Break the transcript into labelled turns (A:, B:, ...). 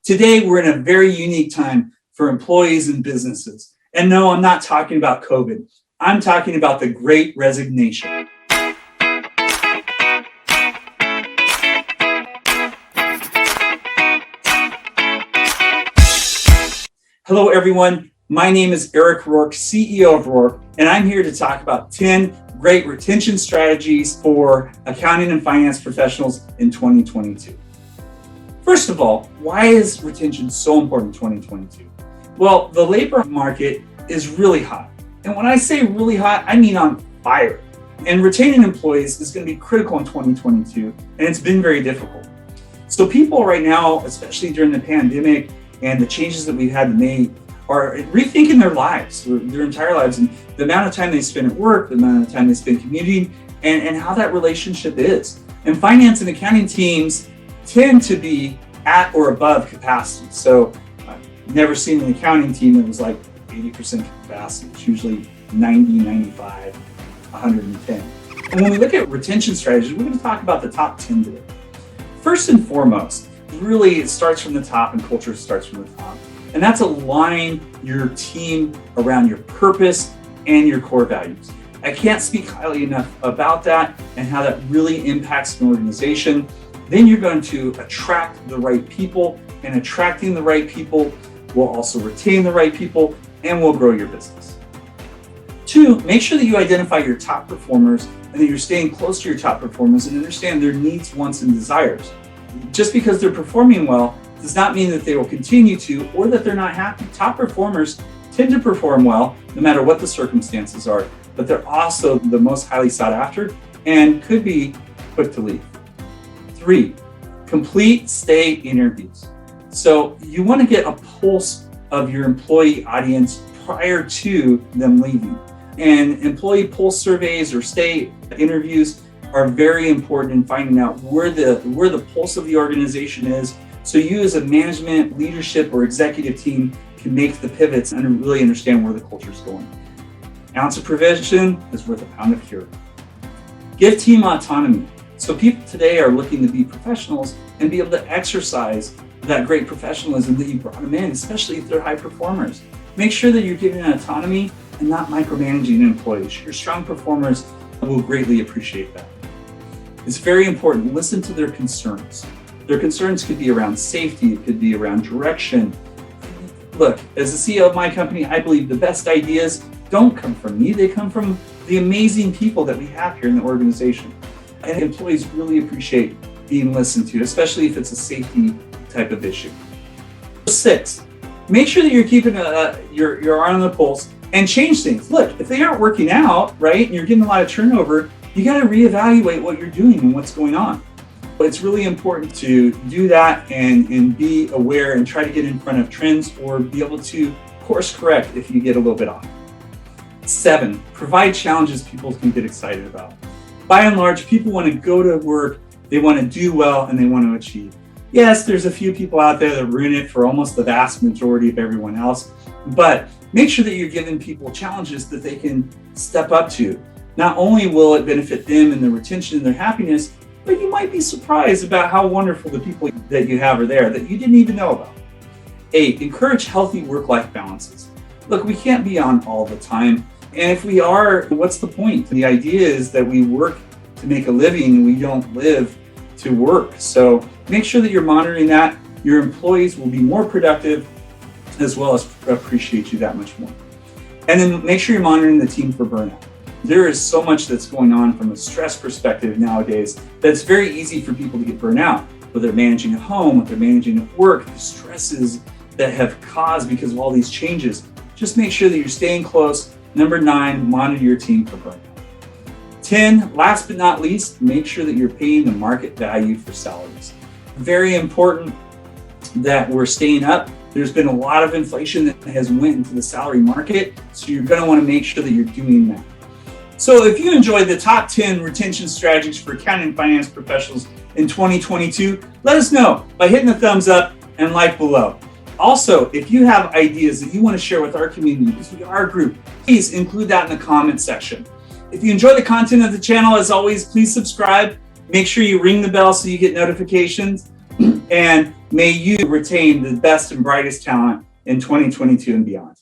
A: Today, we're in a very unique time for employees and businesses. And no, I'm not talking about COVID. I'm talking about the Great Resignation. Hello, everyone. My name is Eric Rourke, CEO of Rourke, and I'm here to talk about 10 great retention strategies for accounting and finance professionals in 2022. First of all, why is retention so important in 2022? Well, the labor market is really hot. And when I say really hot, I mean on fire. And retaining employees is going to be critical in 2022, and it's been very difficult. So people right now, especially during the pandemic and the changes that we've had to make, are rethinking their lives, their entire lives, and the amount of time they spend at work, the amount of time they spend commuting, and how that relationship is. And finance and accounting teams tend to be at or above capacity. So I've never seen an accounting team that was like 80% capacity. It's usually 90, 95, 110. And when we look at retention strategies, we're going to talk about the top 10 today. First and foremost, really it starts from the top, and culture starts from the top. And that's align your team around your purpose and your core values. I can't speak highly enough about that and how that really impacts an organization. Then you're going to attract the right people, and attracting the right people will also retain the right people and will grow your business. 2, make sure that you identify your top performers and that you're staying close to your top performers and understand their needs, wants, and desires. Just because they're performing well does not mean that they will continue to or that they're not happy. Top performers tend to perform well no matter what the circumstances are, but they're also the most highly sought after and could be quick to leave. 3, complete stay interviews. So you want to get a pulse of your employee audience prior to them leaving. And employee pulse surveys or stay interviews are very important in finding out where the pulse of the organization is. So you as a management, leadership, or executive team can make the pivots and really understand where the culture is going. An ounce of prevention is worth a pound of cure. Give team autonomy. So people today are looking to be professionals and be able to exercise that great professionalism that you brought them in, especially if they're high performers. Make sure that you're giving autonomy and not micromanaging employees. Your strong performers will greatly appreciate that. It's very important. Listen to their concerns. Their concerns could be around safety, it could be around direction. Look, as the CEO of my company, I believe the best ideas don't come from me, they come from the amazing people that we have here in the organization. And employees really appreciate being listened to, especially if it's a safety type of issue. 6, make sure that you're keeping your eye on the pulse and change things. Look, if they aren't working out, right, and you're getting a lot of turnover, you got to reevaluate what you're doing and what's going on. But it's really important to do that and be aware and try to get in front of trends or be able to course correct if you get a little bit off. 7, provide challenges people can get excited about. By and large, people want to go to work, they want to do well, and they want to achieve. Yes, there's a few people out there that ruin it for almost the vast majority of everyone else, but make sure that you're giving people challenges that they can step up to. Not only will it benefit them and their retention and their happiness, but you might be surprised about how wonderful the people that you have are there that you didn't even know about. 8, encourage healthy work-life balances. Look, we can't be on all the time. And if we are, what's the point? The idea is that we work to make a living and we don't live to work. So make sure that you're monitoring that. Your employees will be more productive as well as appreciate you that much more. And then make sure you're monitoring the team for burnout. There is so much that's going on from a stress perspective nowadays that it's very easy for people to get burnt out, whether they're managing at home, whether they're managing at work, the stresses that have caused because of all these changes. Just make sure that you're staying close. Number 9, monitor your team for burnout. 10, last but not least, make sure that you're paying the market value for salaries. Very important that we're staying up. There's been a lot of inflation that has went into the salary market, so you're going to want to make sure that you're doing that. So if you enjoyed the top 10 retention strategies for accounting and finance professionals in 2022, let us know by hitting the thumbs up and like below. Also, if you have ideas that you want to share with our community, because we are a group, please include that in the comment section. If you enjoy the content of the channel, as always, please subscribe. Make sure you ring the bell so you get notifications. And may you retain the best and brightest talent in 2022 and beyond.